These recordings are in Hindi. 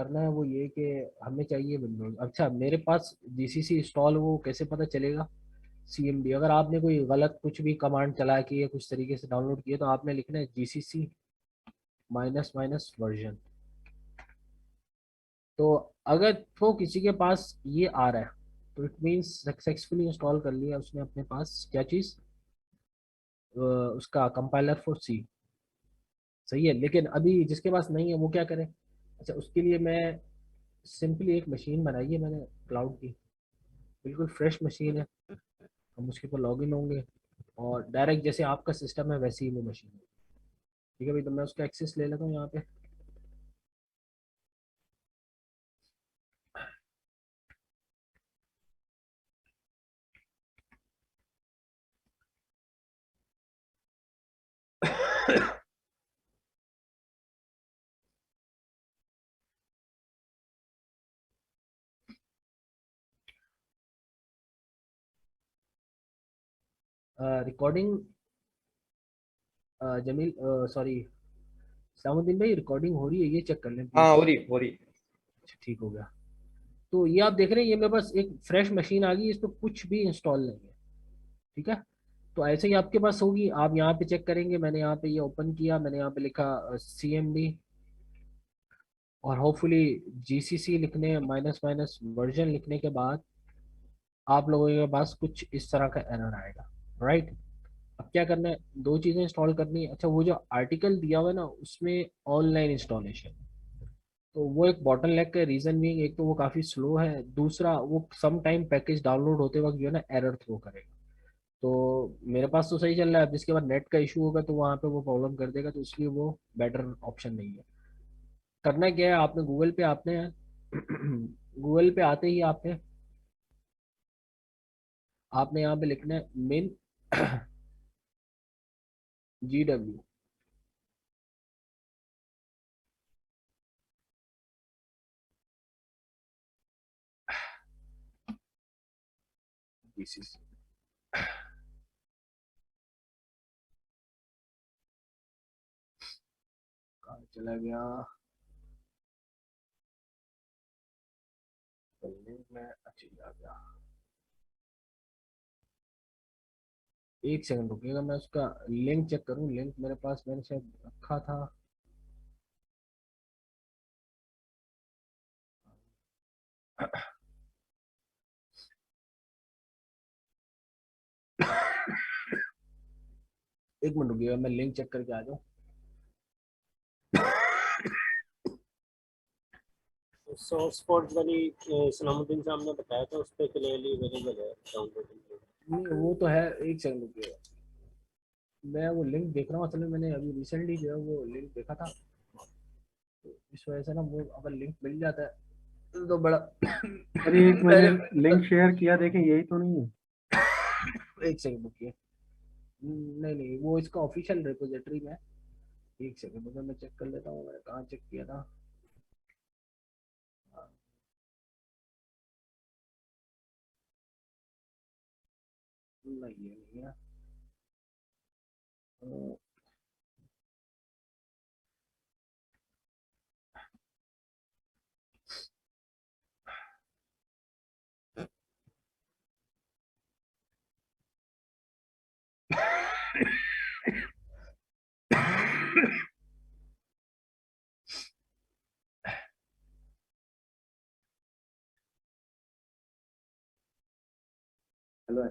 करना है वो ये कि हमें चाहिए विंडोज। अच्छा, मेरे पास जीसीसी इंस्टॉल, वो कैसे पता चलेगा? सीएमडी, अगर आपने कोई गलत कुछ भी कमांड चला के या कुछ तरीके से डाउनलोड किया तो आपने लिखना है जीसीसी माइनस माइनस वर्जन। तो अगर तो किसी के पास ये आ रहा है तो इट मीन्स सक्सेसफुली इंस्टॉल कर लिया उसने अपने पास क्या चीज़, उसका कंपाइलर फॉर सी। सही है, लेकिन अभी जिसके पास नहीं है वो क्या करे? अच्छा, उसके लिए मैं सिंपली एक मशीन बनाई है मैंने क्लाउड की, बिल्कुल फ्रेश मशीन है। हम उसके ऊपर लॉग इन होंगे और डायरेक्ट जैसे आपका सिस्टम है वैसे ही वो मशीन है। ठीक है भाई, तो मैं उसका एक्सेस ले लेता हूँ यहाँ पे। रिकॉर्डिंग, जमील, सॉरी, सामुद्दीन भाई, रिकॉर्डिंग हो रही है ये चेक कर लें हाँ, प्लीज। हो रही। अच्छा, ठीक हो गया। तो ये आप देख रहे हैं, ये मेरे पास एक फ्रेश मशीन आ गई, इस पर कुछ भी इंस्टॉल नहीं है। ठीक है, तो ऐसे ही आपके पास होगी। आप यहाँ पे चेक करेंगे, मैंने यहाँ पे ये ओपन किया, मैंने यहाँ पे लिखा CMD और होपफुली GCC लिखने माइनस माइनस वर्जन लिखने के बाद आप लोगों के पास कुछ इस तरह का एरर आएगा। राइट, अब क्या करना है, दो चीज़ें इंस्टॉल करनी है। अच्छा, वो जो आर्टिकल दिया हुआ है ना उसमें ऑनलाइन इंस्टॉलेशन, तो वो एक बॉटल नेक का रीज़न भी, एक तो वो काफ़ी स्लो है, दूसरा वो सम टाइम पैकेज डाउनलोड होते वक्त जो है ना एरर थ्रो करेगा। तो मेरे पास तो सही चल रहा है, अब जिसके बाद नेट का इशू होगा तो वहाँ पे वो प्रॉब्लम कर देगा, तो इसलिए वो बेटर ऑप्शन नहीं है। करना क्या है, आपने गूगल पे आपने गूगल पे आते ही आपने यहाँ पे लिखना है मिन GW। जीसीसी कहाँ चला गया? लिंक में, अच्छा ये आ गया। एक सेकंड रुकिएगा, मैं उसका लिंक चेक करूँ। लिंक मेरे पास मैंने शायद रखा था। एक मिनट रुकिएगा, मैं लिंक चेक करके आ जाऊँ। सोर्स कोड वाली सलामुद्दीन साहब ने बताया था, उस पर क्लियरली अवेलेबल है डाउनलोडिंग। नहीं, वो तो है, एक सेकंड रुकिएगा। मैं वो लिंक देख रहा हूँ, असल में मैंने अभी रिसेंटली जो है वो लिंक देखा था, तो इस वजह से ना वो अगर लिंक मिल जाता है तो बड़ा अरे एक मैंने लिंक मैंने शेयर किया, देखें यही तो नहीं है। एक सेकंड रुकिए। नहीं नहीं, वो इसका ऑफिशियल रिपोजिटरी में है। एक सेकंड रुकिए, मैं चेक कर लेता हूँ मैंने कहाँ चेक किया था। नहीं, ये नहीं है। हेलो,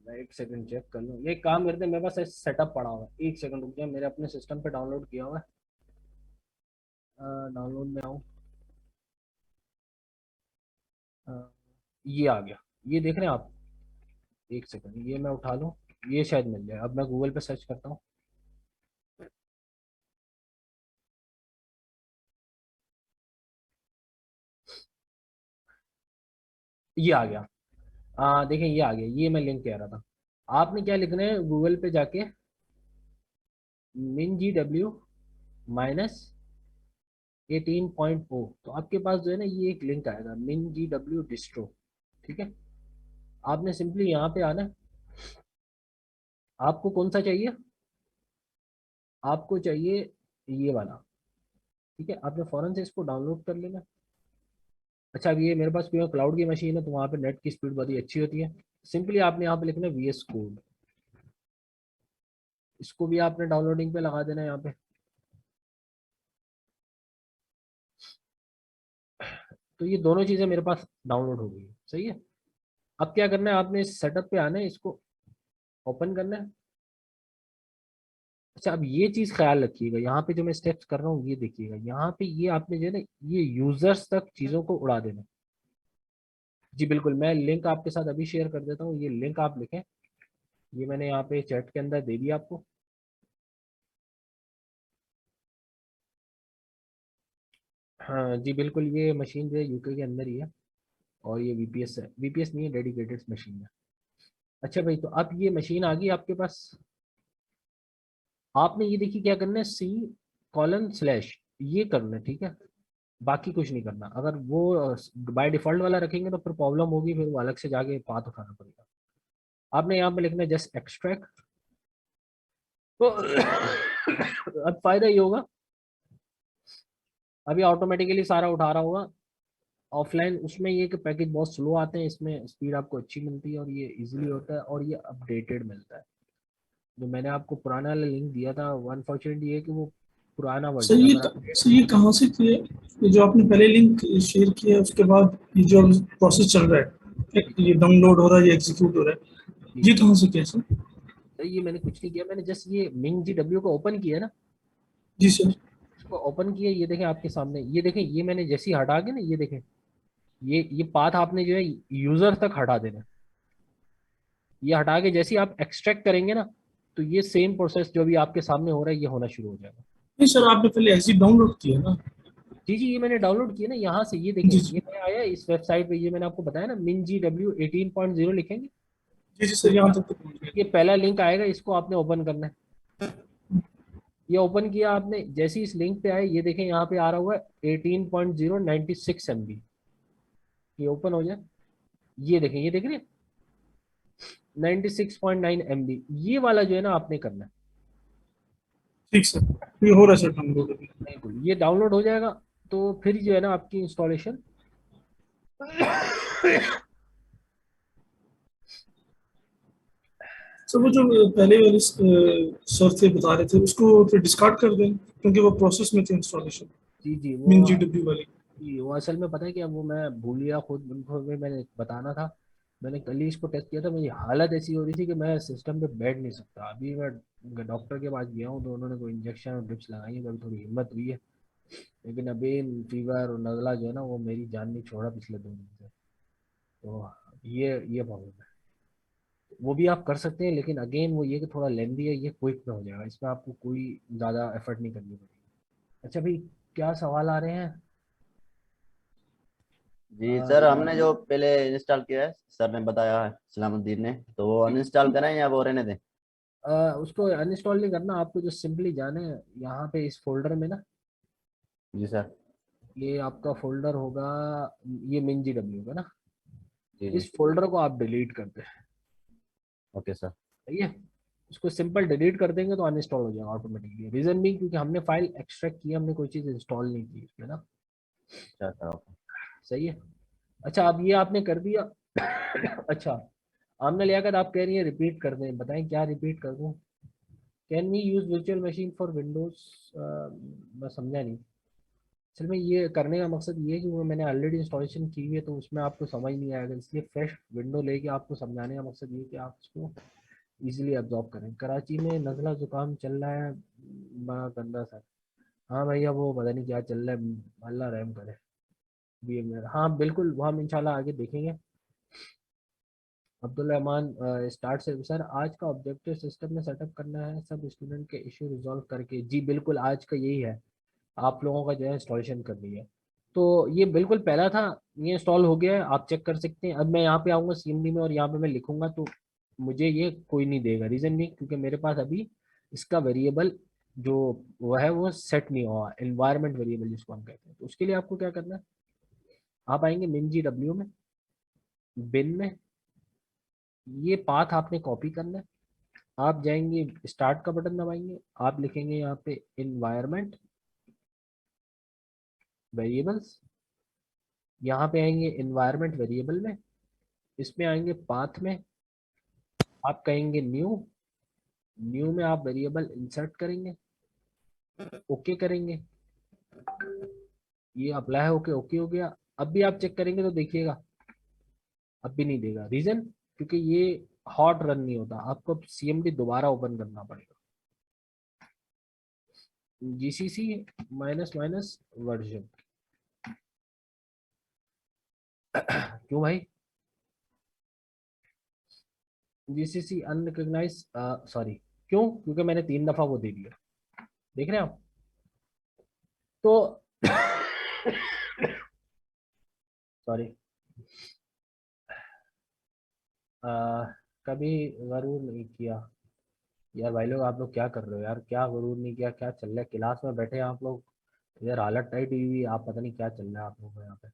मैं एक सेकंड चेक कर लूँ। ये काम करते हैं, मेरे पास सेटअप पड़ा हुआ है, एक सेकंड रुक जाए, मेरे अपने सिस्टम पे डाउनलोड किया हुआ है। डाउनलोड में आऊँ, ये आ गया। ये देख रहे हैं आप? एक सेकंड, ये मैं उठा लूँ, ये शायद मिल जाए। अब मैं गूगल पे सर्च करता हूँ। ये आ गया। देखें ये आ गया, ये मैं लिंक कह रहा था। आपने क्या लिखना है, गूगल पे जाके मिन GW माइनस 18.0, तो आपके पास जो है ना ये एक लिंक आएगा, मिन GW डिस्ट्रो। ठीक है, आपने सिंपली यहाँ पे आना है। आपको कौन सा चाहिए? आपको चाहिए ये वाला, ठीक है। आपने फ़ौरन से इसको डाउनलोड कर लेना। अच्छा, अब ये मेरे पास क्योंकि क्लाउड की मशीन है तो वहाँ पे नेट की स्पीड बहुत ही अच्छी होती है। सिंपली आपने यहाँ पे लिखना है VS कोड, इसको भी आपने डाउनलोडिंग पे लगा देना है यहाँ पे। तो ये दोनों चीज़ें मेरे पास डाउनलोड हो गई है, सही है। अब क्या करना है, आपने इस सेटअप पे आना है, इसको ओपन करना है। अच्छा, अब ये चीज़ ख्याल रखिएगा, यहाँ पे जो मैं स्टेप्स कर रहा हूँ ये देखिएगा, यहाँ पे ये आपने जो है ना ये यूजर्स तक चीज़ों को उड़ा देना। जी बिल्कुल, मैं लिंक आपके साथ अभी शेयर कर देता हूँ, ये लिंक आप लिखें, ये मैंने यहाँ पे चैट के अंदर दे दिया आपको। हाँ जी बिल्कुल, ये मशीन जो है यूके के अंदर ही है, और ये वीपीएस है, वीपीएस नहीं है, डेडिकेटेड मशीन है। अच्छा भाई, तो अब ये मशीन आ गई आपके पास। आपने ये देखिए क्या करना है, C:/ ये करना है, ठीक है। बाकी कुछ नहीं करना, अगर वो बाय डिफॉल्ट वाला रखेंगे तो फिर प्रॉब्लम होगी, फिर वो अलग से जाके पाथ उठाना पड़ेगा। आपने यहाँ पे लिखना है जस्ट एक्सट्रैक्ट। तो अब फायदा ये होगा, अभी ऑटोमेटिकली सारा उठा रहा होगा। ऑफलाइन उसमें ये कि पैकेज बहुत स्लो आते हैं, इसमें स्पीड आपको अच्छी मिलती है और ये इजीली होता है और ये अपडेटेड मिलता है। जो मैंने आपको पुराना वाला लिंक दिया था, अनफॉर्चुनेटली ये है कि वो पुराना सर वर्जन है, अगर आप सर ये कहाँ से किए, ये जो आपने पहले लिंक शेयर किया है उसके बाद ये जो प्रोसेस चल रहा है, ये डाउनलोड हो रहा है, ये एग्जीक्यूट हो रहा है, ये कहाँ से किया सर? तो ये मैंने कुछ नहीं किया, मैंने जस्ट ये मिंग GW को ओपन किया ना, जी सर। इसको ओपन किया, ये देखें आपके सामने, ये देखें, ये मैंने जैसे ही हटा के ना, ये देखें, ये पाथ आपने जो है यूजर तक हटा देना। ये हटा के जैसे ही आप एक्सट्रैक्ट करेंगे ना, तो ये सेम प्रोसेस जो भी आपके सामने हो रहा है ये होना शुरू हो जाएगा। नहीं सर, आपने पहले ऐसे डाउनलोड किया ना? जी जी, ये मैंने डाउनलोड किया ना यहाँ से, ये देखें, जी ये मैं आया इस वेबसाइट पे, ये मैंने आपको बताया ना मिन GW 18.0 लिखेंगे, जी जी तो सर, यहाँ तक तो पहुँच गया। ये पहला लिंक आएगा, इसको आपने ओपन करना है। ये ओपन किया आपने, जैसे ही इस लिंक पे आए, ये देखें यहाँ पे आ रहा हुआ है 18.0 96 MB। ये ओपन हो जाए, ये देखें, ये देख रहे हैं 96.9 MB, ये वाला जो है ना आपने करना है। ठीक सर, ये हो रहा है सर डाउनलोड अभी। बिल्कुल, ये डाउनलोड हो जाएगा, तो फिर जो है ना आपकी इंस्टॉलेशन सर वो जो पहले वाले सर थे बता रहे थे, उसको फिर डिस्कार्ड कर दें क्योंकि वो प्रोसेस में थे इंस्टॉलेशन, जी जी, मिन GW वाली। वो असल में पता है क्या, वो मैं भूल गया खुद, उनको भी मैंने बताना था। मैंने कल ही इसको टेस्ट किया था, मेरी हालत ऐसी हो रही थी कि मैं सिस्टम पे बैठ नहीं सकता। अभी मैं डॉक्टर के पास गया हूँ तो उन्होंने कोई इंजेक्शन और ड्रिप्स लगाई है, तो अभी थोड़ी हिम्मत हुई है। लेकिन अभी फीवर और नज़ला जो है ना वो मेरी जान नहीं छोड़ा पिछले 2 दिन से। तो ये प्रॉब्लम है। वो भी आप कर सकते हैं, लेकिन अगेन वो ये कि थोड़ा लेंदी है, ये क्विक में हो जाएगा, इसमें आपको कोई ज़्यादा एफर्ट नहीं करनी पड़ेगी। अच्छा भाई, क्या सवाल आ रहे हैं? जी सर, हमने जो पहले इंस्टॉल किया है, सर ने बताया है सलामुद्दीन ने, तो वो अनइंस्टॉल करें या वो रहने दें? उसको अनइंस्टॉल नहीं करना आपको, जो सिंपली जाना है यहाँ पे इस फोल्डर में ना, जी सर। ये आपका फोल्डर होगा, ये मिन GW का ना, जी इस जी। फोल्डर को आप डिलीट कर दें। Okay sir. सही है, उसको सिंपल डिलीट कर देंगे तो अनइंस्टॉल हो जाएगा ऑटोमेटिकली। रीजन भी क्योंकि हमने फाइल एक्सट्रैक्ट की, हमने कोई चीज़ इंस्टॉल नहीं की इसमें ना। अच्छा सर, ओके। सही है। अच्छा, अब ये आपने कर दिया। अच्छा, आमने लियाकत आप कह रही हैं रिपीट कर दें, बताएं क्या रिपीट कर दूं? Can we use virtual machine for Windows? मैं समझा नहीं। असल में ये करने का मकसद ये है कि वो मैंने ऑलरेडी इंस्टॉलेशन की हुई है, तो उसमें आपको समझ नहीं आएगा, इसलिए फ्रेश विंडो लेके आपको समझाने का मकसद ये है कि आप इसको इजीली अब्जॉर्ब करें। कराची में नज़ला ज़ुकाम चल रहा है, बड़ा गंदा सा। हाँ भैया, वो पता नहीं क्या चल रहा है, अल्लाह रहम करे। हाँ बिल्कुल, वो हम इंशाल्लाह आगे देखेंगे। अब्दुल रहमान स्टार्ट से, सर आज का ऑब्जेक्टिव सिस्टम में सेटअप करना है सब स्टूडेंट के इशू रिजॉल्व करके। जी बिल्कुल, आज का यही है, आप लोगों का जो है इंस्टॉलेशन करनी है। तो ये बिल्कुल पहला था, ये इंस्टॉल हो गया है, आप चेक कर सकते हैं। अब मैं यहाँ पे आऊँगा CMD में और यहाँ पे मैं लिखूंगा तो मुझे ये कोई नहीं देगा। रीज़न नहीं, क्योंकि मेरे पास अभी इसका वेरिएबल जो वो है वो सेट नहीं हुआ, एनवायरनमेंट वेरिएबल जिसको हम कहते हैं। तो उसके लिए आपको क्या करना है, आप आएंगे मिन GW में, बिन में, ये पाथ आपने कॉपी करना है। आप जाएंगे स्टार्ट का बटन दबाएंगे, आप लिखेंगे यहाँ पे इन्वायरमेंट, वेरिएबल्स, यहाँ पे आएंगे इन्वायरमेंट वेरिएबल में, इसमें आएंगे पाथ में, आप कहेंगे न्यू, न्यू में आप वेरिएबल इंसर्ट करेंगे, ओके करेंगे, ये अप्लाई है, ओके ओके हो गया। अब भी आप चेक करेंगे तो देखिएगा अब भी नहीं देगा। रीजन, क्योंकि ये हॉट रन नहीं होता, आपको सीएमडी दोबारा ओपन करना पड़ेगा। जीसीसी माइनस माइनस वर्जन क्यों भाई? जीसीसी अनरिकग्नाइज, सॉरी, क्यों? क्योंकि मैंने 3 दफा वो दे दिया, देख रहे हैं आप? तो सॉरी, कभी गरूर नहीं किया। यार भाई लोग, आप लोग क्या कर रहे हो यार? क्या गरूर नहीं किया? क्या चल रहा है? क्लास में बैठे हैं आप लोग, इधर हालत टाइट हुई हुई, आप पता नहीं क्या चल रहा है आप लोगों को यहाँ पे।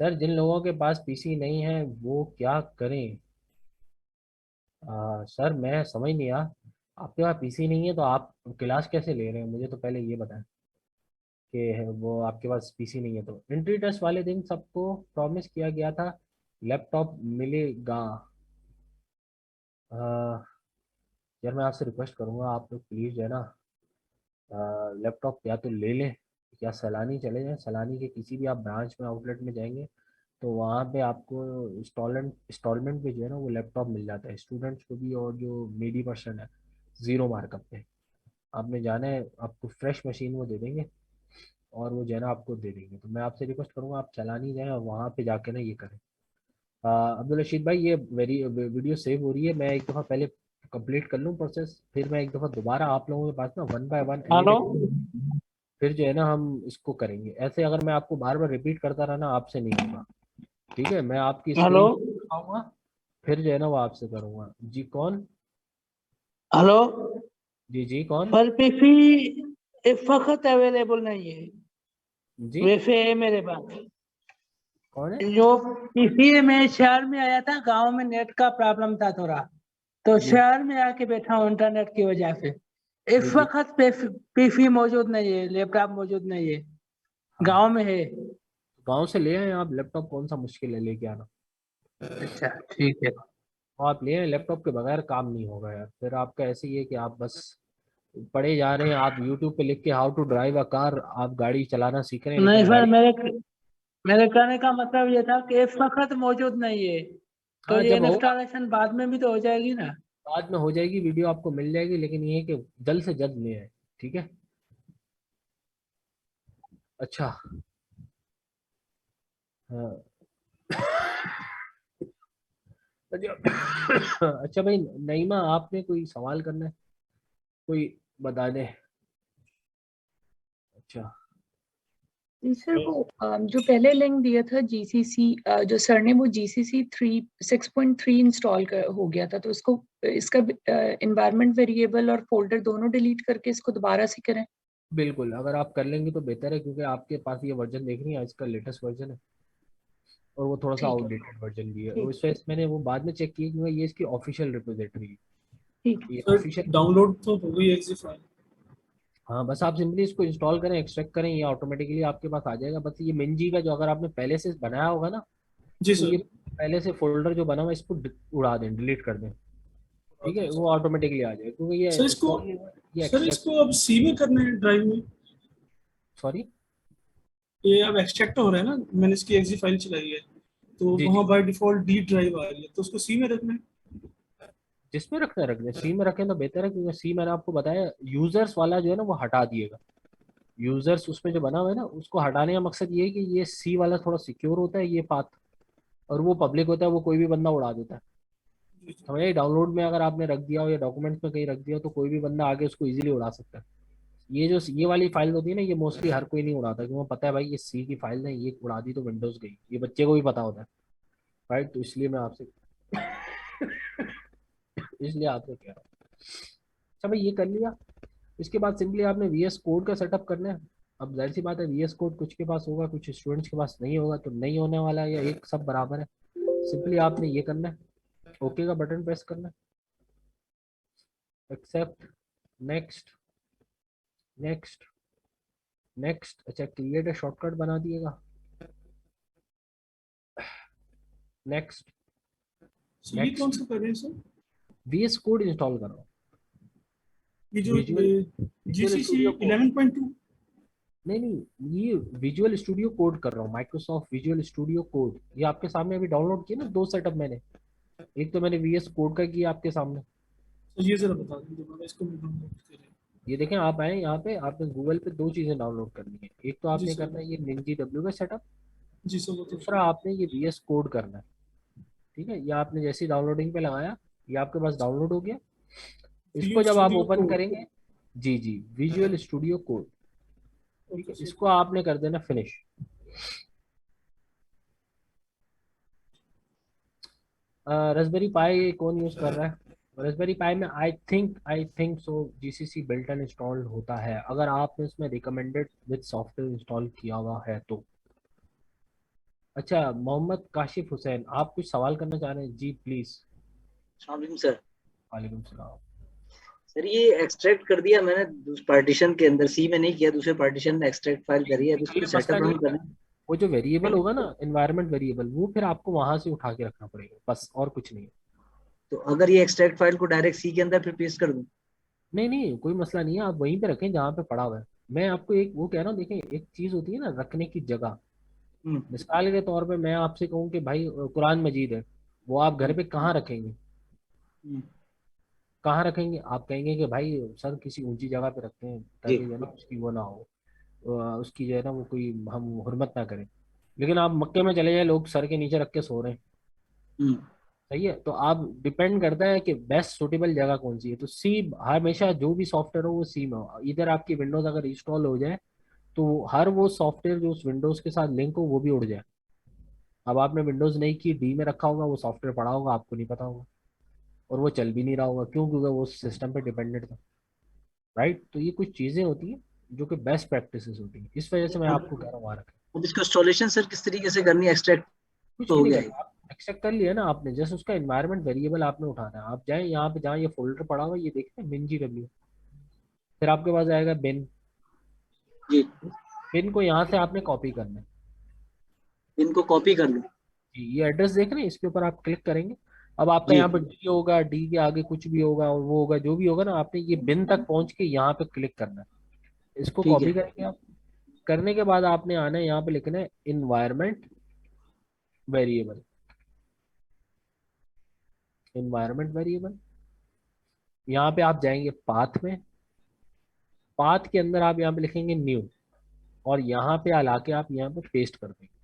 सर, जिन लोगों के पास पीसी नहीं है वो क्या करें? सर मैं समझ नहीं आया, आपके पास पीसी नहीं है तो आप क्लास कैसे ले रहे हैं? मुझे तो पहले ये बताएं कि वो आपके पास पीसी नहीं है। तो एंट्री टेस्ट वाले दिन सबको प्रॉमिस किया गया था लैपटॉप मिलेगा। अ, यार मैं आपसे रिक्वेस्ट करूंगा, आप लोग प्लीज़ जो है ना लैपटॉप या तो ले लें या सलानी चले जाएं। सलानी के किसी भी आप ब्रांच में, आउटलेट में जाएंगे तो वहाँ पे आपको इंस्टॉलमेंट पे जो है ना वो लैपटॉप मिल जाता है स्टूडेंट्स को भी, और जो मीडी पर्सन है 0 मार्कअप पे। आपने जाना है, आपको फ्रेश मशीन वो दे देंगे और वो जो है ना आपको दे देंगे। तो मैं आपसे रिक्वेस्ट करूँगा आप चलानी जाएँ और वहाँ पे जाके ना ये करें। अब्दुल रशीद भाई, ये वीडियो सेव हो रही है, मैं एक दफ़ा पहले कंप्लीट कर लूँ प्रोसेस, फिर मैं एक दफ़ा दोबारा आप लोगों के पास ना 1 बाय 1 हेलो। एनिमेट, फिर जो है ना हम इसको करेंगे। ऐसे अगर मैं आपको बार बार रिपीट करता रहा ना, आपसे नहीं होगा। ठीक है, मैं आपकी हेलो। स्क्रीन दिखाऊंगा, फिर जो है ना वो आपसे करूंगा। जी कौन? हेलो। जी जी कौन? पर पीसी इस वक्त अवेलेबल नहीं है, जी वैसे है मेरे पास। कौन है? जो पीसी मैं शहर में आया था, गांव में नेट का प्रॉब्लम था थोड़ा, तो जी शहर में आके बैठा हूँ इंटरनेट की वजह से। जी इस जी। वक्त पीसी मौजूद नहीं है, लैपटॉप मौजूद नहीं है, हाँ, गांव में है। गांव से ले आए आप लैपटॉप, कौन सा मुश्किल है लेके आना। अच्छा, ठीक है। और आप ले आए, लैपटॉप के बगैर काम नहीं होगा यार। फिर आपका ऐसे ही है कि आप बस पढ़े जा रहे हैं, आप यूट्यूब पे लिख के how to drive a car, आप गाड़ी चलाना सीख रहे हैं, नहीं लेकिन सर, गाड़ी। मेरे कहने का मतलब ये था कि इस वक्त मौजूद नहीं है, तो हाँ, ये जब होगा इंस्टॉलेशन बाद में भी तो हो जाएगी ना। बाद में हो जाएगी, वीडियो आपको मिल जाएगी, लेकिन ये है कि जल्द से जल्द ले आए। ठीक है। अच्छा। हाँ। अच्छा भाई, नईमा आपने कोई सवाल करना है? कोई बता दे। अच्छा। जी सर, वो जो पहले लिंक दिया था जीसीसी, जो सर ने वो जीसीसी 6.3 इंस्टॉल हो गया था, तो उसको इसका इन्वायरमेंट वेरिएबल और फोल्डर दोनों डिलीट करके इसको दोबारा से करें? बिल्कुल, अगर आप कर लेंगे तो बेहतर है, क्योंकि आपके पास ये वर्जन देख रही है, इसका लेटेस्ट वर्जन है और वो थोड़ा सा ठीक है। आउटडेटेड वर्जन भी है। और ठीक। इस वजह से मैंने वो बाद में चेक किया, क्योंकि ये इसकी ऑफिशियल रिपोजिटरी है, ठीक है। ये सर ऑफिशियल। डाउनलोड तो हो गई एक्जी फाइल। हाँ, बस आप सिंपली इसको इंस्टॉल करें, एक्सट्रैक्ट करें, ये ऑटोमेटिकली आपके पास आ जाएगा। बस ये मिनजी का जो अगर आपने पहले से बनाया होगा ना, जी तो सर। ये पहले से फोल्डर जो बना हुआ है, इसको उड़ा दें, डिलीट कर दें। ठीक है, वो ऑटोमेटिकली आ जाएगा, क्योंकि ये सर इसको इंस्टॉल नहीं हुआ, ये सर एक्सट्रैक्ट। इसको अब सी में करना है ड्राइव में। सॉरी। ये अब एक्सट्रैक्ट हो रहा है ना, मैंने इसकी एक्जी फाइल चलाई है, तो जी जी, वहाँ बाय डिफॉल्ट डी ड्राइव आ रही है, तो उसको सी में रखना है। जिसमें रखना है रख दें, सी में रखें तो बेहतर है, क्योंकि सी मैंने आपको बताया यूजर्स वाला जो है ना वो हटा दिएगा। यूजर्स उसमें जो बना हुआ है ना, उसको हटाने का मकसद ये है कि ये सी वाला थोड़ा सिक्योर होता है ये पाथ, और वो पब्लिक होता है, वो कोई भी बंदा उड़ा देता है। जी जी। समझे? डाउनलोड में अगर आपने रख दिया हो या डॉक्यूमेंट्स में कहीं रख दिया हो, तो कोई भी बंदा आगे उसको इजीली उड़ा सकता है। ये जो ये वाली फाइल होती है ना, ये मोस्टली हर कोई नहीं उड़ाता, क्योंकि वो पता है भाई ये सी की फाइल है, ये उड़ा दी तो विंडोज गई, ये बच्चे को भी पता होता है। राइट, तो इसलिए मैं आपसे इसलिए आपसे कह रहा हूँ। अच्छा भाई, ये कर लिया, इसके बाद सिंपली आपने वीएस कोड का सेटअप करना है। अब जाहिर सी बात है, वीएस कोड कुछ के पास होगा, कुछ स्टूडेंट्स के पास नहीं होगा, तो नहीं होने वाला है, या एक सब बराबर है। सिंपली आपने ये करना है, ओके का बटन प्रेस करना है, एक्सेप्ट, नेक्स्ट, नेक्स्ट, नेक्स्ट, अच्छा क्रिएट शॉर्टकट बना दिएगा। नेक्स्ट, सो ये कौन सा कर रहे हैं सर? VS कोड इंस्टॉल कर रहा हूँ। ये जो विजुअल GCC स्टूडियो कोड, 11.2? नहीं नहीं, ये विजुअल स्टूडियो कोड कर रहा हूँ, माइक्रोसॉफ्ट विजुअल स्टूडियो कोड। ये आपके सामने अभी डाउनलोड किया ना, 2 सेटअप मैंने, एक तो मैंने VS कोड का किया आपके सामने। तो ये जरा बता दीजिए दोबारा, इसको भी डाउनलोड करें। ये देखें, आप आए यहाँ पे, आपने गूगल पे 2 चीजें डाउनलोड करनी है। एक तो जी आपने सर। करना है ये NinjaW का सेटअप, जी सर, वो तो दूसरा आपने ये VS कोड करना है। ठीक है, ये आपने जैसे ही डाउनलोडिंग पे लगाया, ये आपके पास डाउनलोड हो गया। इसको Visual जब आप Studio ओपन Code। करेंगे, जी जी, विजुअल स्टूडियो कोड, ठीक ओके है, सर। इसको आपने कर देना फिनिश। रास्पबेरी पाई कौन यूज कर रहा है? रास्पबेरी पाई में I think so GCC built in install होता है, अगर आपने इसमें रिकमेंडेड विद सॉफ्टवेयर इंस्टॉल किया हुआ है तो। अच्छा, मोहम्मद काशिफ हुसैन, आप कुछ सवाल करना चाह रहे हैं? जी प्लीज। वालेकुम सर। वालेकुम सलाम। सर ये एक्सट्रैक्ट कर दिया मैंने पार्टीशन के अंदर, सी में नहीं किया, दूसरे पार्टीशन में एक्सट्रैक्ट फाइल करी है, अब ये इसको मसला सेटअप नहीं रन है, करना। वो जो वेरिएबल होगा ना, एनवायरनमेंट वेरिएबल, वो फिर आपको वहां से उठा के रखना पड़ेगा, बस और कुछ नहीं है। तो अगर ये एक्सट्रैक्ट फाइल को डायरेक्ट सी के अंदर फिर पेस्ट कर दूं? नहीं नहीं, कोई मसला नहीं है, आप वहीं पे रखें जहाँ पे पड़ा हुआ है। मैं आपको एक वो कह रहा हूँ, देखें एक चीज होती है ना रखने की जगह। हम्म। मिसाल के तौर पे मैं आपसे कहूँ कि भाई कुरान मजीद है, वो आप घर हम्म। पे कहाँ रखेंगे? हम्म। कहाँ रखेंगे? आप कहेंगे कि भाई सर किसी ऊंची जगह पे रखते हैं जी। ताकि जो है ना उसकी वो ना हो, उसकी जो है ना वो कोई हम हुर्मत ना करें। लेकिन आप मक्के में चले जाए, लोग सर के नीचे रख के सो रहे हैं। हम्म। सही है, तो आप डिपेंड करता है कि बेस्ट सूटेबल जगह कौन सी है। तो सी, हमेशा जो भी सॉफ्टवेयर हो वो सी में हो। इधर आपकी विंडोज अगर इंस्टॉल हो जाए तो हर वो सॉफ्टवेयर जो उस विंडोज के साथ लिंक हो वो भी उड़ जाए। अब आपने विंडोज नहीं की, डी में रखा होगा, वो सॉफ्टवेयर पड़ा होगा, आपको नहीं पता होगा, और वो चल भी नहीं रहा होगा, क्यों? क्योंकि वो सिस्टम पे डिपेंडेंट था। राइट, तो ये कुछ चीजें होती हैं जो कि बेस्ट प्रैक्टिसेस होती हैं, इस वजह से मैं आपको कह रहा हूँ वहाँ रखें। अब इसको इंस्टॉलेशन सर किस तरीके से करनी है? एक्सट्रैक्ट कुछ तो भी हो नहीं गया ये। करना, आप एक्सेप्ट कर लिया ना आपने, जस्ट उसका एनवायरनमेंट वेरिएबल आपने उठाना है। आप जाए यहाँ पे जहाँ ये फोल्डर पड़ा हुआ है, ये देखते हैं MinGW, फिर आपके पास आएगा बिन। जी। बिन को यहाँ से आपने कॉपी करना है। इनको कॉपी कर लूं? जी, ये एड्रेस देख रहे हैं, इसके ऊपर आप क्लिक करेंगे। अब आपका जी। यहाँ पर डी होगा, डी के आगे कुछ भी होगा और वो होगा जो भी होगा ना, आपने ये बिन तक पहुंच के यहाँ पे क्लिक करना है। इसको ठीक कॉपी है। करेंगे आप। करने के बाद आपने आना है यहाँ पे, लिखना है इन्वायरमेंट वेरिएबल। इन्वायरमेंट वेरिएबल, यहाँ पे आप जाएंगे पाथ में, पाथ के अंदर आप यहाँ पे लिखेंगे न्यू, और यहाँ पे ला के आप यहाँ पे पेस्ट कर देंगे।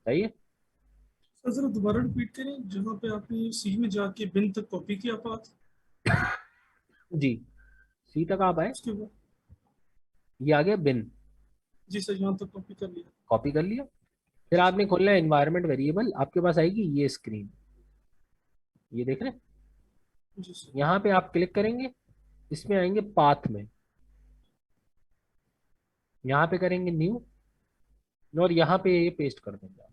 सही है? सर जरा दोबारा रिपीट करें, जहाँ पे आपने सी में जाके बिन तक कॉपी किया पाथ, जी, सी तक आप आए, उसके बाद? ये आ गया बिन, जी सर, यहाँ तक कॉपी कर लिया। कॉपी कर लिया। फिर जी सर। आपने खोलना है एनवायरनमेंट वेरिएबल, आपके पास आएगी ये स्क्रीन, ये देख रहे हैं? जी सर। यहाँ पे आप क्लिक करेंगे, इसमें आएंगे पाथ में, यहाँ पे करेंगे न्यू, और यहाँ पे ये पेस्ट कर देंगे आप।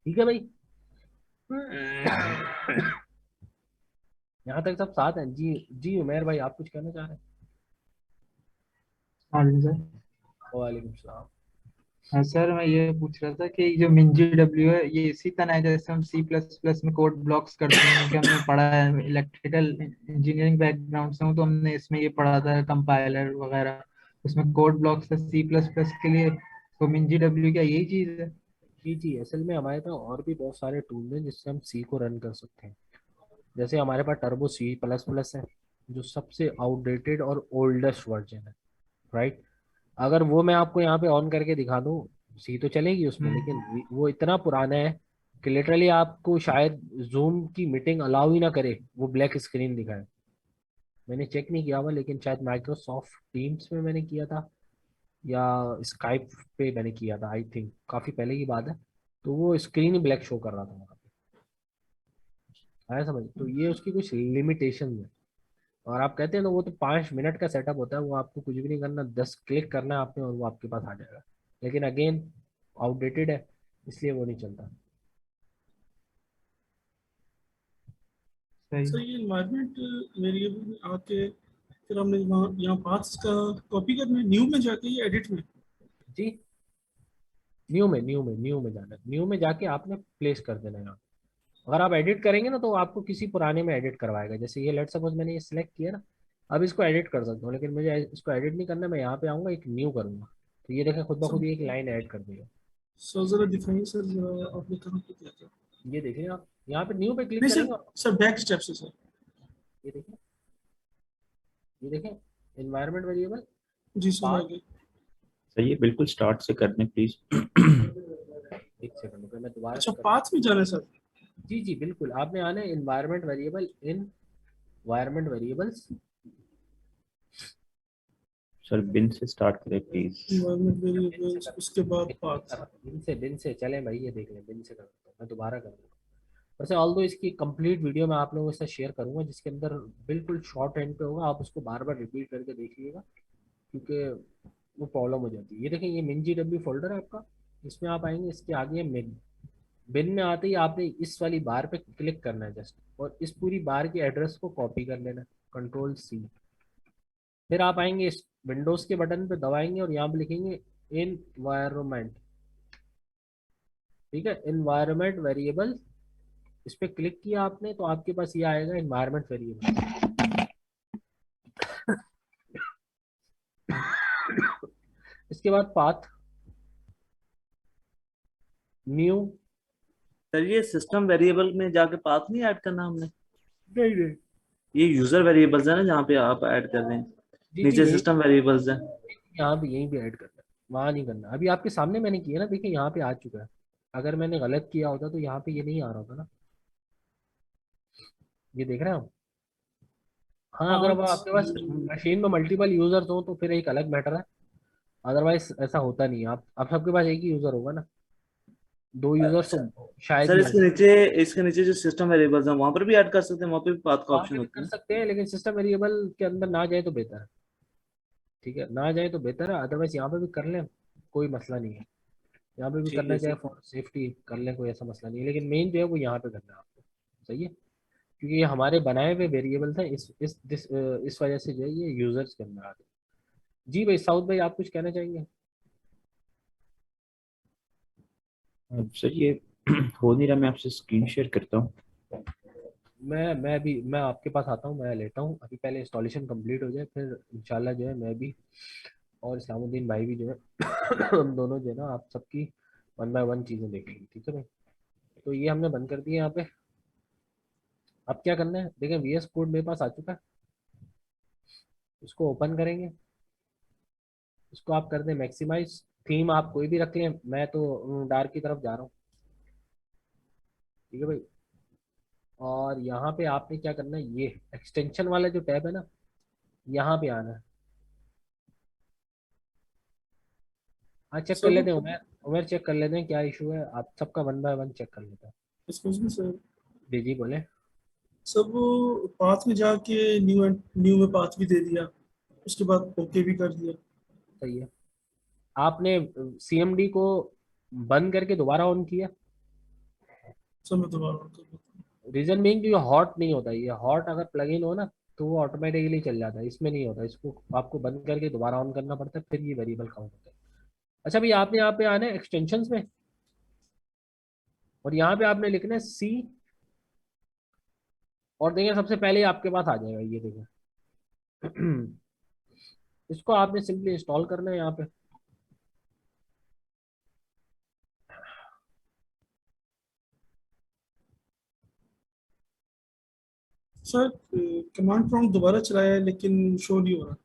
ठीक है भाई, यहाँ तक सब साथ हैं? जी जी, उमेर भाई आप कुछ कहना चाह रहे हैं? हाँ जी सर। वालेकुम सलाम। हाँ सर, मैं ये पूछ रहा था कि जो मिंजी डब्ल्यू है, ये इसी तरह है जैसे हम सी प्लस प्लस में कोड ब्लॉक्स करते हैं, क्योंकि हमने पढ़ा है, इलेक्ट्रिकल इंजीनियरिंग बैकग्राउंड से हूँ, तो हमने इसमें ये पढ़ा था कंपाइलर वगैरह, उसमें कोड ब्लॉक्स है सी प्लस प्लस के लिए। तो मिंजी डब्ल्यू क्या यही चीज़ है? जी जी, असल में हमारे पास और भी बहुत सारे टूल हैं जिससे हम सी को रन कर सकते हैं। जैसे हमारे पास टर्बो C++ है, जो सबसे आउटडेटेड और ओल्डेस्ट वर्जन है। राइट, अगर वो मैं आपको यहाँ पे ऑन करके दिखा दूँ, सी तो चलेगी उसमें, लेकिन वो इतना पुराना है कि लिटरली आपको शायद जूम की मीटिंग अलाउ ही ना करे, वो ब्लैक स्क्रीन दिखाए। मैंने चेक नहीं किया हुआ, लेकिन शायद माइक्रोसॉफ्ट टीम्स में मैंने किया था या स्काइप पे मैंने किया था, आई थिंक काफ़ी पहले की बात है। तो वो स्क्रीन ही ब्लैक शो कर रहा था वहाँ पे, आया समझ? तो ये उसकी कुछ लिमिटेशन है। और आप कहते हैं ना, वो तो 5 मिनट का सेटअप होता है, वो आपको कुछ भी नहीं करना, 10 क्लिक करना है आपने और वो आपके पास आ जाएगा। लेकिन अगेन आउटडेटेड है, इसलिए वो नहीं चलता। सही। सर ये एनवायरनमेंट वेरिएबल में आके फिर हमने वहाँ यहाँ पाथ्स का कॉपी करना है न्यू में जाके या एडिट में? जी, न्यू में जाना है, न्यू में जाके आपने प्लेस कर देना है यहाँ। अगर आप एडिट करेंगे ना तो आपको किसी पुराने में एडिट करवाएगा। जैसे ये लेट सपोज मैंने ये सिलेक्ट किया ना, अब इसको एडिट कर सकता हूँ, लेकिन मुझे इसको एडिट नहीं करना, मैं यहाँ पे आऊँगा एक न्यू करूँगा, तो ये देखें खुद ब खुद सर ही एक लाइन ऐड कर देगा। सर जरा दिखाइए सर, जरा आपने कहाँ पे किया था? ये देखिए आप यहाँ पे न्यू पे क्लिक नहीं सर, करेंगे और सर बैक स्टेप से सर। ये देखिए, ये देखें एनवायरनमेंट वेरिएबल जी सर पाथ। आगे। सर ये बिल्कुल स्टार्ट से करने प्लीज। एक सेकंड रुको, मैं दोबारा अच्छा से कर। पाथ में जाना है सर। जी जी बिल्कुल, आपने आना है environment variable, environment variables. Sir bin से स्टार्ट करें प्लीज। एनवायरनमेंट वेरिएबल्स उसके बाद पाथ। दिन से चले भाई, ये देख लें, दिन से कर देता हूँ, मैं दोबारा कर दूँगा। वैसे ऑल दो इसकी कंप्लीट वीडियो मैं आप लोगों के साथ शेयर करूंगा, जिसके अंदर बिल्कुल शॉर्ट एंड पे होगा, आप उसको बार बार रिपीट करके देखिएगा, क्योंकि वो प्रॉब्लम हो जाती है। ये देखें, ये MinGW फोल्डर है आपका, इसमें आप आएंगे, इसके आगे है मिन। बिन में आते ही आपने इस वाली बार पे क्लिक करना है जस्ट, और इस पूरी बार की एड्रेस को कॉपी कर लेना है, Ctrl+C। फिर आप आएंगे इस विंडोज के बटन पे दबाएंगे और यहाँ पे लिखेंगे एनवायरमेंट। ठीक है, एनवायरमेंट वेरिएबल, इस पे क्लिक किया आपने तो आपके पास ये आएगा एनवायरमेंट वेरिएबल। इसके बाद पाथ, न्यू। सर ये सिस्टम वेरिएबल में जाके पाथ नहीं ऐड करना हमने? नहीं नहीं, ये यूजर वेरिएबल्स है ना जहाँ पे आप ऐड कर रहे हैं, जी नीचे यही, सिस्टम वेरिएबल्स है। यहाँ भी यहीं भी ऐड करना है, वहाँ नहीं करना। अभी आपके सामने मैंने किया ना, देखिए यहाँ पे आ चुका है। अगर मैंने गलत किया होता तो यहाँ पे ये नहीं आ रहा होता ना, ये देख रहे हैं आप। हाँ, अगर अब पाथ आपके पास मशीन में मल्टीपल यूजर्स हो तो फिर एक अलग मैटर है, अदरवाइज ऐसा होता नहीं है। आप सबके पास एक ही यूजर होगा ना, दो यूजर्स अच्छा तो शायद सर, ही हो। इसके नीचे जो सिस्टम वेरिएबल्स हैं वहां पर भी ऐड कर सकते हैं, वहां पे भी पाथ का वहाँ ऑप्शन पे भी होता कर है। सकते हैं, लेकिन सिस्टम वेरिएबल के अंदर ना जाए तो बेहतर है। ठीक है, ना जाए तो बेहतर है, अदरवाइज यहाँ पे भी कर लें, कोई मसला नहीं है। यहाँ पे भी ठीक करना है चाहे सर। फॉर सेफ्टी कर लें, कोई ऐसा मसला नहीं है, लेकिन मेन जो है वो यहाँ पे करना है आपको। सही है, क्योंकि ये हमारे बनाए हुए वेरिएबल्स हैं, इस वजह से जो है ये यूजर्स के अंदर आते हैं। जी भाई, साउथ भाई आप कुछ कहना चाहेंगे? सर ये हो नहीं रहा, मैं आपसे स्क्रीन शेयर करता हूँ। मैं आपके पास आता हूँ, मैं लेता हूँ अभी, पहले इंस्टॉलेशन कंप्लीट हो जाए, फिर इंशाल्लाह जो है मैं भी और इस्लामुद्दीन भाई भी जो है हम दोनों जो है ना आप सबकी 1 बाय 1 चीज़ें देखेंगे। ठीक है भाई, तो ये हमने बंद कर दिया यहाँ पे। अब क्या करना है, देखें VS कोड मेरे पास आ चुका है, इसको ओपन करेंगे, इसको आप कर दें मैक्सिमाइज। थीम आप कोई भी रख लें, मैं तो डार्क की तरफ जा रहा हूँ। ठीक है भाई, और यहाँ पे आपने क्या करना है, ये एक्सटेंशन वाला जो टैब है ना, यहाँ पे आना है। हाँ, चेक कर सर लेते हैं उमेर, उमेर चेक कर लेते हैं क्या इशू है, आप सबका 1 बाय 1 चेक कर लेते हैं। एक्सक्यूज मी सर, जी जी बोले। सब पाथ में जाके न्यू में पाथ भी दे दिया, उसके बाद ओके भी कर दिया। सही है, आपने CMD को बंद करके दोबारा ऑन किया? सर मैं दोबारा on कर देता हूँ। रीजन बीइंग ये हॉट नहीं होता, ये हॉट अगर प्लगइन हो ना तो वो ऑटोमेटिकली चल जाता है, इसमें नहीं होता, इसको आपको बंद करके दोबारा ऑन करना पड़ता है, फिर ये वेरिएबल काउंट होता है। अच्छा भाई, आपने यहाँ पे आना है एक्सटेंशंस में, और यहाँ पे आपने लिखना है C, और देखिए सबसे पहले ही आपके पास आ जाएगा, ये देखिए इसको आपने सिंपली इंस्टॉल करना है यहाँ पे। सर कमांड प्रॉम्प्ट दोबारा चलाया है लेकिन शो नहीं हो रहा।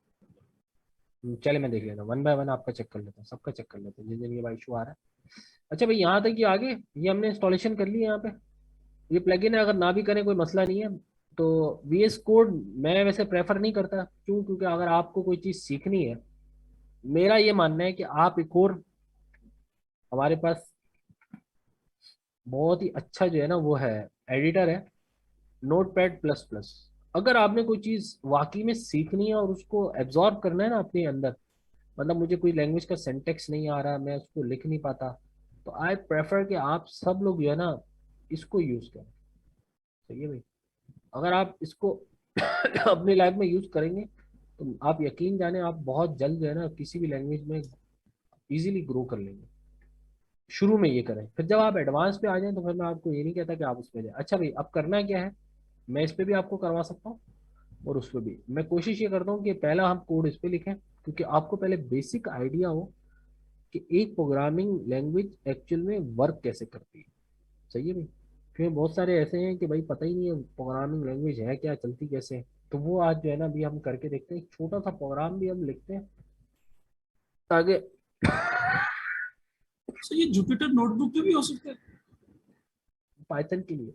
चले मैं देख लेता हूँ, 1 बाय 1 आपका चेक कर लेता हूँ, सबका चेक कर लेते हैं जिन जिन ये इशू आ रहा है। अच्छा भाई, यहाँ तक ये आगे, ये हमने इंस्टॉलेशन कर लिया यहाँ पे, ये प्लगइन है, अगर ना भी करें कोई मसला नहीं है। तो VS कोड मैं वैसे प्रेफर नहीं करता, क्यों? क्योंकि अगर आपको कोई चीज़ सीखनी है, मेरा ये मानना है कि आप एक और, हमारे पास बहुत ही अच्छा जो है ना वो है, एडिटर है, Notepad++। अगर आपने कोई चीज़ वाकई में सीखनी है और उसको एब्जॉर्ब करना है ना अपने अंदर, मतलब मुझे कोई लैंग्वेज का सेंटेक्स नहीं आ रहा, मैं उसको लिख नहीं पाता, तो आई प्रेफर कि आप सब लोग जो है ना इसको यूज करें। सही है भाई। अगर आप इसको अपनी लाइफ में यूज करेंगे तो आप यकीन जाने आप बहुत जल्द जो है ना किसी भी लैंग्वेज में इजीली ग्रो कर लेंगे। शुरू में ये करें, फिर जब आप एडवांस पे आ जाएं तो फिर मैं आपको ये नहीं कहता कि आप उस पर जाए। अच्छा भाई, अब करना क्या है, मैं इस पे भी आपको करवा सकता हूँ और उस पर भी। मैं कोशिश ये करता हूँ कि पहला हम कोड इस पे लिखें, क्योंकि आपको पहले बेसिक आइडिया हो कि एक प्रोग्रामिंग लैंग्वेज एक्चुअल में वर्क कैसे करती है। सही है भाई। फिर बहुत सारे ऐसे हैं कि भाई पता ही नहीं है प्रोग्रामिंग लैंग्वेज है क्या, चलती कैसे है। तो वो आज जो है ना अभी हम करके देखते हैं, एक छोटा सा प्रोग्राम भी हम लिखते हैं ताकि सर ये जुपिटर नोटबुक पे भी हो सकता है? पाइथन के लिए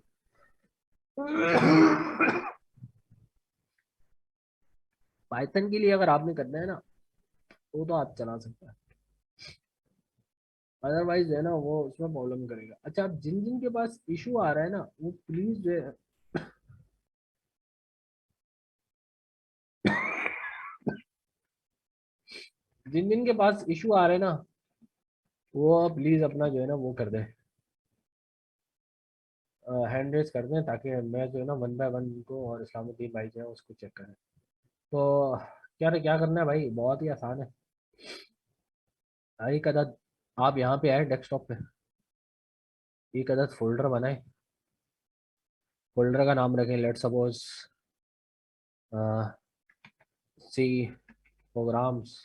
पाइथन के लिए अगर आपने करना है ना तो आप चला सकते हैं, अदरवाइज है ना वो उसमें प्रॉब्लम करेगा। अच्छा, आप जिन जिन के पास इशू आ रहा है ना वो प्लीज जो है जिन जिन के पास इशू आ रहे हैं ना वो प्लीज अपना जो है ना वो कर दें, हैंड रेज कर दें, ताकि मैं जो है ना वन बाय वन को और इस्लामुद्दीन भाई जो है उसको चेक करें। तो क्या क्या करना है भाई, बहुत ही आसान है। एक अदद आप यहाँ पे आए डेस्कटॉप पे, एक अदद फोल्डर बनाए, फोल्डर का नाम रखें let suppose C programs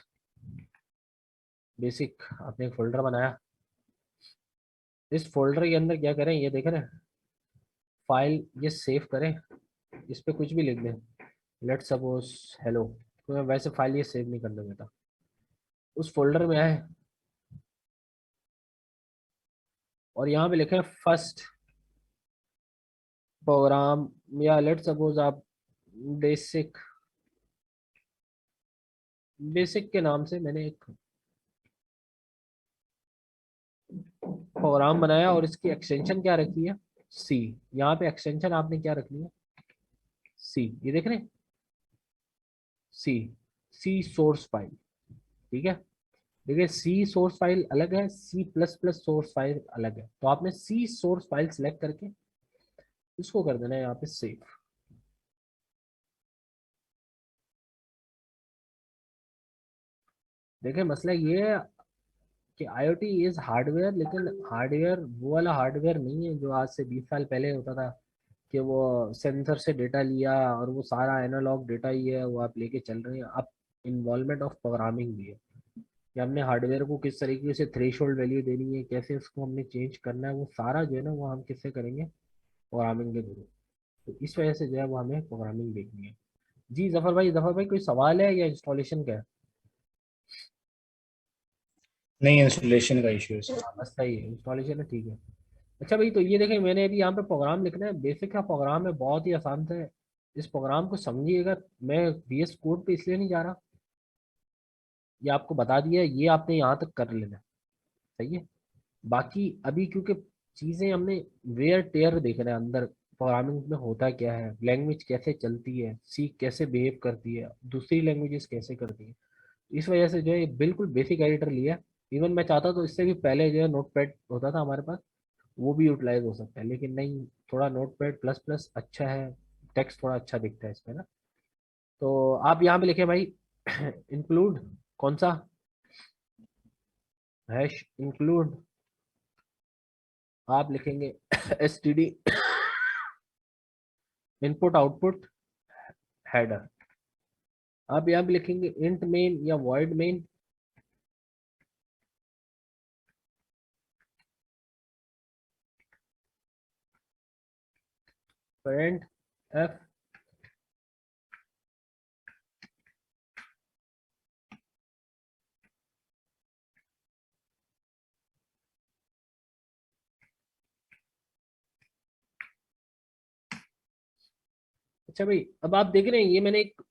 basic. आपने एक फोल्डर बनाया, इस फोल्डर के अंदर क्या करें ये देख रहे हैं, फाइल ये सेव करें, इस पे कुछ भी लिख दें, लेट सपोज हेलो। तो मैं वैसे फाइल ये सेव नहीं करने देता। उस फोल्डर में आए और यहाँ पे लिखें फर्स्ट प्रोग्राम, या लेट सपोज आप बेसिक, बेसिक के नाम से मैंने एक प्रोग्राम बनाया और इसकी एक्सटेंशन क्या रखी है, सी। यहाँ पे एक्सटेंशन आपने क्या रखनी है, सी। ये देख रहे हैं, सी, सी सोर्स फाइल। ठीक है, देखिए सी सोर्स फाइल अलग है, C plus plus source file अलग है। तो आपने सी सोर्स फाइल सेलेक्ट करके इसको कर देना है यहाँ पे सेव। देखिए मसला ये है कि IoT इज हार्डवेयर, लेकिन हार्डवेयर वो वाला हार्डवेयर नहीं है जो आज से 20 साल पहले होता था कि वो सेंसर से डेटा लिया और वो सारा एनालॉग डेटा ही है वो आप लेके चल रहे हैं। अब इन्वॉल्वमेंट ऑफ प्रोग्रामिंग भी है कि हमने हार्डवेयर को किस तरीके से थ्रेशोल्ड वैल्यू देनी है, कैसे उसको हमने चेंज करना है, वो सारा जो है ना वो हम किससे करेंगे, प्रोग्रामिंग के थ्रू। तो इस वजह से जो है वो हमें प्रोग्रामिंग देखनी है। जी जफर भाई कोई सवाल है या इंस्टॉलेशन का है? नहीं, इंस्टॉलेशन का इशू है सर। हाँ, बस सही है, इंस्टॉलेशन है, ठीक है। अच्छा भाई, तो ये देखें मैंने अभी यहाँ पे प्रोग्राम लिखना है, बेसिक का प्रोग्राम है, बहुत ही आसान से। इस प्रोग्राम को समझिएगा, मैं VS कोड पे इसलिए नहीं जा रहा, ये आपको बता दिया, ये आपने यहाँ तक कर लेना। सही है। बाकी अभी क्योंकि चीज़ें हमने वेयर टेयर देख रहे हैं अंदर, प्रोग्रामिंग में होता क्या है, लैंग्वेज कैसे चलती है, सी कैसे बिहेव करती है, दूसरी लैंग्वेजेस कैसे करती है, इस वजह से जो है ये बिल्कुल बेसिक एडिटर लिया। इवन मैं चाहता तो इससे भी पहले जो है नोट पैड होता था हमारे पास, वो भी यूटिलाइज हो सकता है, लेकिन नहीं, थोड़ा नोट पैड प्लस प्लस अच्छा है, टेक्स्ट थोड़ा अच्छा दिखता है इसमें ना। तो आप यहाँ पे लिखे भाई इंक्लूड, कौन सा, हैश इंक्लूड, आप लिखेंगे STD इनपुट आउटपुट हेडर। आप यहाँ पे लिखेंगे इंट मेन या वॉइड मेन, पेरेंट एफ। अच्छा भाई, अब आप देख रहे हैं ये मैंने एक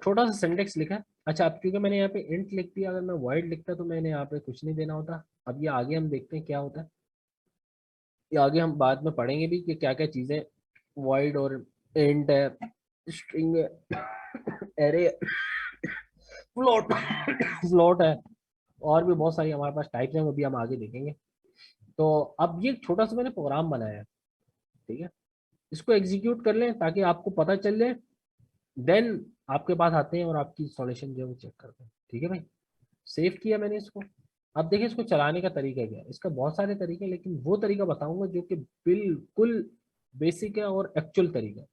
छोटा सा सिंटेक्स लिखा है। अच्छा, अब क्योंकि मैंने यहाँ पे इंट लिख दिया, अगर मैं वॉइड लिखता तो मैंने यहाँ पे कुछ नहीं देना होता। अब ये आगे हम देखते हैं क्या होता है, ये आगे हम बाद में पढ़ेंगे भी कि क्या क्या चीज़ें वॉइड और इंट है, स्ट्रिंग है, एरे, फ्लोट फ्लोट है, और भी बहुत सारी हमारे पास टाइप्स हैं, वो भी हम आगे देखेंगे। तो अब ये छोटा सा मैंने प्रोग्राम बनाया है, ठीक है, इसको एग्जीक्यूट कर लें ताकि आपको पता चल जाए, देन आपके पास आते हैं और आपकी इंस्टॉलेशन जो है वो चेक करते हैं। ठीक है भाई, सेव किया मैंने इसको। अब देखिए इसको चलाने का तरीका क्या है। इसका बहुत सारे तरीके हैं, लेकिन वो तरीका बताऊंगा जो कि बिल्कुल बेसिक है और एक्चुअल तरीका है।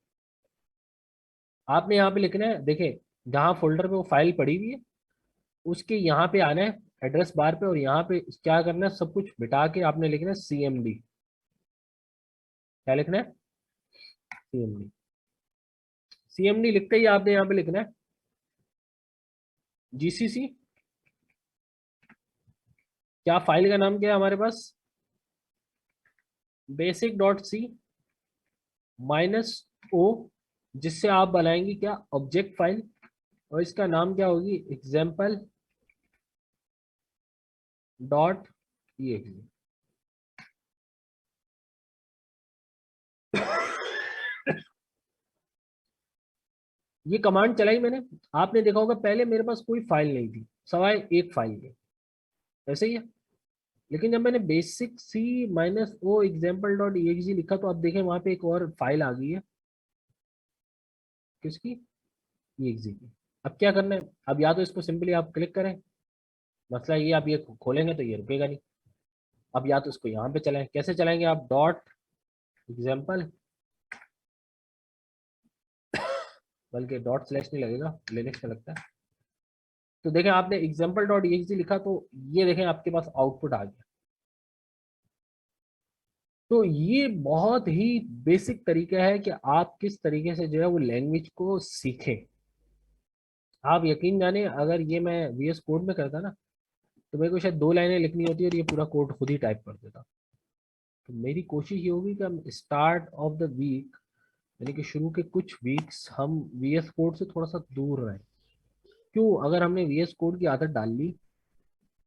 आपने यहाँ पे लिखना है, देखिए जहाँ फोल्डर पे वो फाइल पड़ी हुई है उसके यहाँ पे आना है एड्रेस बार पे, और यहाँ पे क्या करना है, सब कुछ मिटा के आपने लिखना है CMD। क्या लिखना है? CMD। CMD लिखते ही आपने यहाँ पे लिखना है GCC। क्या फाइल का नाम क्या है हमारे पास? basic.c -o, जिससे आप बनाएंगे क्या, ऑब्जेक्ट फाइल, और इसका नाम क्या होगी, example.exe। ये कमांड चलाई मैंने, आपने देखा होगा पहले मेरे पास कोई फाइल नहीं थी सवाए एक फाइल है, ऐसे ही है। लेकिन जब मैंने basic.c -o example.exe लिखा तो अब देखें वहां पे एक और फाइल आ गई है, किसकी, exe की। अब क्या करना है, अब या तो इसको सिंपली आप क्लिक करें, मसला ये आप ये खोलेंगे तो ये रुकेगा नहीं। अब या तो इसको यहाँ पे चलाएं, कैसे चलाएंगे आप, .example, बल्कि ./ नहीं लगेगा, लिनक्स में लगता है। तो देखें आपने example.exe लिखा तो ये देखें आपके पास आउटपुट आ गया। तो ये बहुत ही बेसिक तरीका है कि आप किस तरीके से जो है वो लैंग्वेज को सीखें। आप यकीन जाने, अगर ये मैं VS कोड में करता ना तो मेरे को शायद 2 लाइनें लिखनी होती और ये पूरा कोड खुद ही टाइप कर देता। तो मेरी कोशिश ये होगी कि हम स्टार्ट ऑफ द वीक, यानी कि शुरू के कुछ वीक्स, हम VS कोड से थोड़ा सा दूर रहें। क्यों? अगर हमने VS कोड की आदत डाल ली,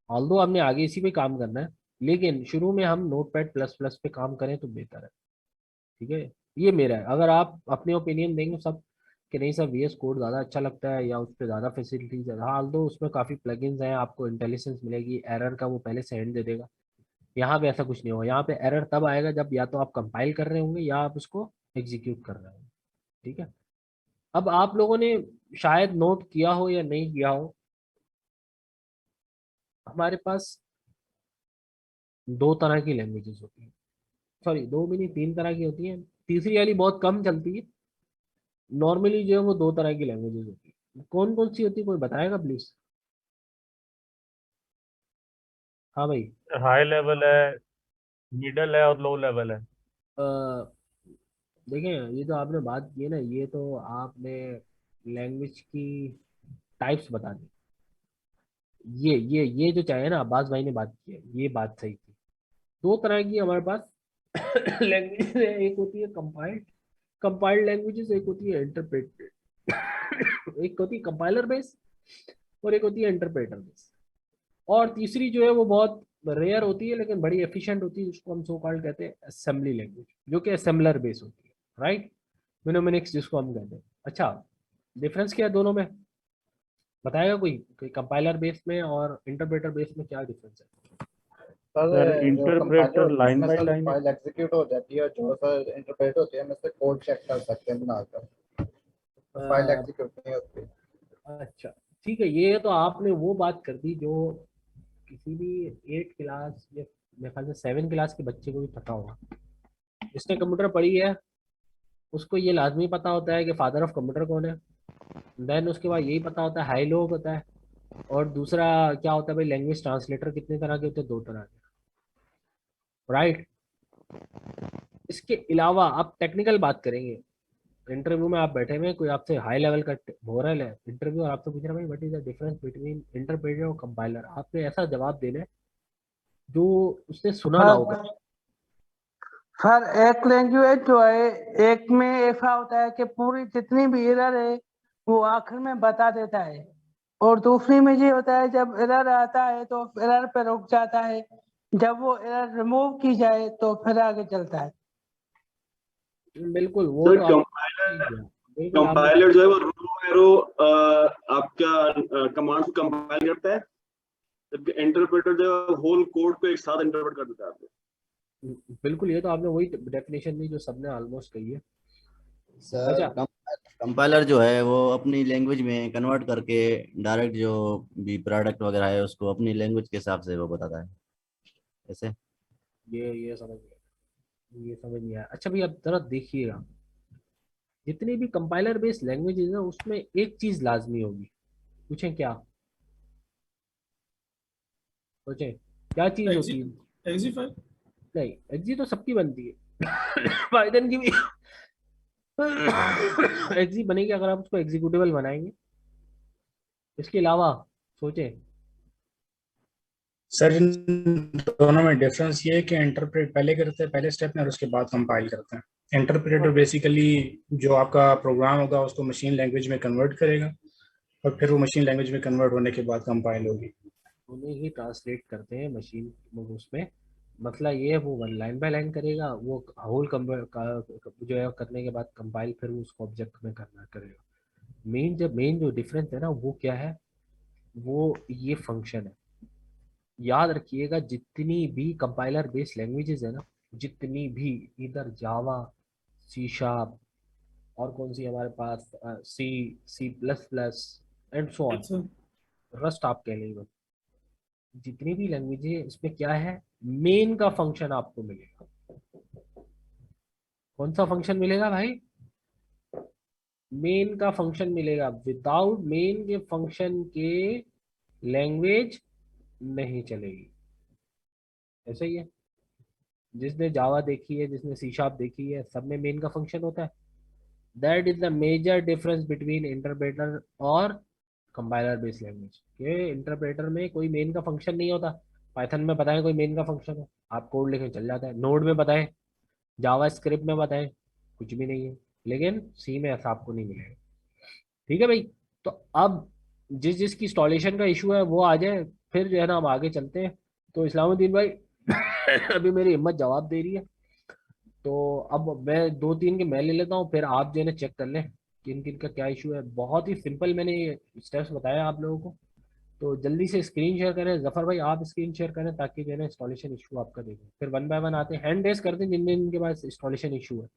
ऑल्दो हमने आगे इसी पे काम करना है, लेकिन शुरू में हम Notepad++ पे काम करें तो बेहतर है। ठीक है, ये मेरा है। अगर आप अपने ओपिनियन देंगे सब कि नहीं सर VS कोड ज़्यादा अच्छा लगता है या उस पर ज़्यादा फैसिलिटीज है, हाँ तो उसमें काफ़ी प्लगइन्स हैं, आपको इंटेलिजेंस मिलेगी, एरर का वो पहले से हैंड दे देगा। यहाँ पे ऐसा कुछ नहीं होगा, यहाँ पे एरर तब आएगा जब या तो आप कंपाइल कर रहे होंगे या आप उसको एग्जीक्यूट कर रहे होंगे। ठीक है, अब आप लोगों ने शायद नोट किया हो या नहीं किया हो, हमारे पास 2 तरह की लैंग्वेजेस होती हैं, सॉरी 2 भी नहीं 3 तरह की होती हैं, तीसरी वाली बहुत कम चलती है। नॉर्मली जो है वो 2 तरह की लैंग्वेजेस होती है। कौन कौन सी होती है, कोई बताएगा प्लीज? हाँ भाई। हाई लेवल है, मिडल है और लो लेवल है। देखें ये तो आपने बात की है ना, ये तो आपने लैंग्वेज की टाइप्स बता दी। ये जो चाहे ना अब्बास भाई ने बात की है, ये बात सही थी। 2 तरह की हमारे पास लैंग्वेज है, एक होती है कंपाइल्ड लैंग्वेजेस, एक होती है इंटरप्रेटेड। एक होती है कंपाइलर बेस और एक होती है इंटरप्रेटर बेस, और तीसरी जो है वो बहुत रेयर होती है लेकिन बड़ी एफिशिएंट होती है, जिसको हम सो कॉल्ड कहते हैं असेंबली लैंग्वेज, जो कि असेंबलर बेस होती है, राइट, मिनोमिनिक्स जिसको हम कहते हैं। अच्छा, डिफरेंस क्या है दोनों में, बताएगा कोई कंपाइलर बेस में और इंटरप्रेटर बेस में क्या डिफरेंस है? Sir interpreter line by line file execute हो जाती है, जो सर इंटरप्रेट होती है, हम इससे कोड चेक कर सकते हैं बनाकर, तो फाइल एग्जीक्यूट नहीं होती। अच्छा ठीक है, ये तो आपने वो बात कर दी जो किसी भी 8 क्लास या मेरे ख्याल से 7 क्लास के बच्चे को भी पता होगा। जिसने कंप्यूटर पढ़ी है उसको ये लाजमी पता होता है कि फादर ऑफ कंप्यूटर कौन है, देन उसके बाद यही पता होता है हाई लो पता है, और दूसरा क्या होता है भाई, लैंग्वेज ट्रांसलेटर कितने तरह के होते हैं, 2 तरह के, राइट। इसके अलावा आप टेक्निकल बात करेंगे, इंटरव्यू में आप बैठे हुए, कोई आपसे हाई लेवल का हो रहा है इंटरव्यू और आपसे पूछ रहा है भाई what is the difference between interpreter और कंपाइलर, आपने ऐसा जवाब देना है जो उसने सुना ना होगा। सर एक लैंग्वेज जो है, एक में ऐसा होता है कि पूरी जितनी भी एरर है वो आखिर में बता देता है, और दूसरी में ये होता है जब एरर आता है तो एरर पे रुक जाता है, जब वो एरर रिमूव की जाए तो फिर आगे चलता है। बिल्कुल, वो सर कंपाइलर जो है वो रो एरो आपका कमांड को कंपाइल करता है, जबकि इंटरप्रेटर जो है होल कोड को एक साथ इंटरप्रेट कर देता है आपको। बिल्कुल, ये तो आपने वही डेफिनेशन दी जो सबने ऑलमोस्ट कही है। सर अच्छा, कंपाइलर जो है वो अपनी लैंग्वेज में कन्वर्ट करके डायरेक्ट जो भी प्रोडक्ट वगैरह है उसको अपनी लैंग्वेज के हिसाब से वो बताता है ऐसे। ये समझ गया, ये समझ नहीं आया। अच्छा भैया, अब जरा देखिएगा, जितनी भी कंपाइलर बेस्ड लैंग्वेजेस है उसमें एक चीज लाजमी होगी। पूछें क्या? सोचें क्या चीज होती है? Exe file. नहीं, एग्जी तो सबकी बनती है पाइथन की भी एग्जी बनेगी अगर आप उसको एग्जीक्यूटेबल बनाएंगे। इसके अलावा सोचें। सर इन दोनों में डिफरेंस ये है कि इंटरप्रेट पहले करते हैं पहले स्टेप में और उसके बाद कंपाइल करते हैं। इंटरप्रेटर बेसिकली जो आपका प्रोग्राम होगा उसको मशीन लैंग्वेज में कन्वर्ट करेगा और फिर वो मशीन लैंग्वेज में कन्वर्ट होने के बाद कंपाइल होगी। उन्हें ही ट्रांसलेट करते हैं मशीन उसमें। मसला ये है, वो वन लाइन बाय लाइन करेगा, वो होल जो है करने के बाद कंपाइल फिर वो उसको ऑब्जेक्ट में करना करेगा। मेन जो डिफरेंस है ना वो क्या है, वो ये फंक्शन है। याद रखिएगा, जितनी भी कंपाइलर बेस्ड लैंग्वेजेस है ना, जितनी भी, इधर जावा, सी शार्प, और कौन सी हमारे पास, C, C plus plus and so on, Rust आप कह लीजिए, जितनी भी लैंग्वेज है इसमें क्या है, मेन का फंक्शन आपको मिलेगा। कौन सा फंक्शन मिलेगा भाई? मेन का फंक्शन मिलेगा। विदाउट मेन के फंक्शन के लैंग्वेज नहीं चलेगी। ऐसा ही है, जिसने जावा देखी है, जिसने सी शार्प देखी है, सब में मेन का फंक्शन होता है। That is the major difference between interpreter और कंपाइलर बेस्ड लैंग्वेज के। इंटरप्रेटर में कोई मेन का फंक्शन नहीं होता। पाइथन में बताएं कोई मेन का फंक्शन है, आप कोड लिखे चल जाता है। नोड में बताएं, जावा स्क्रिप्ट में बताएं, कुछ भी नहीं है। लेकिन सी में ऐसा आपको नहीं मिलेगा। ठीक है भाई। तो अब जिस जिसकी इंस्टॉलेशन का इशू है वो आ जाए, फिर जो है ना हम आगे चलते हैं। तो इस्लामुद्दीन भाई अभी मेरी हिम्मत जवाब दे रही है, तो अब मैं दो तीन के मैं ले लेता हूँ, फिर आप जो है ना चेक कर लें किन किन का क्या इशू है। बहुत ही सिंपल मैंने स्टेप्स बताया आप लोगों को। तो जल्दी से स्क्रीन शेयर करें, जफर भाई आप स्क्रीन शेयर करें ताकि जो है ना इंस्टॉलेशन इशू आपका देखें। फिर वन बाय वन आते हैं, हैंड रेस करते हैं जिन जिन के पास इंस्टॉलेशन इशू है।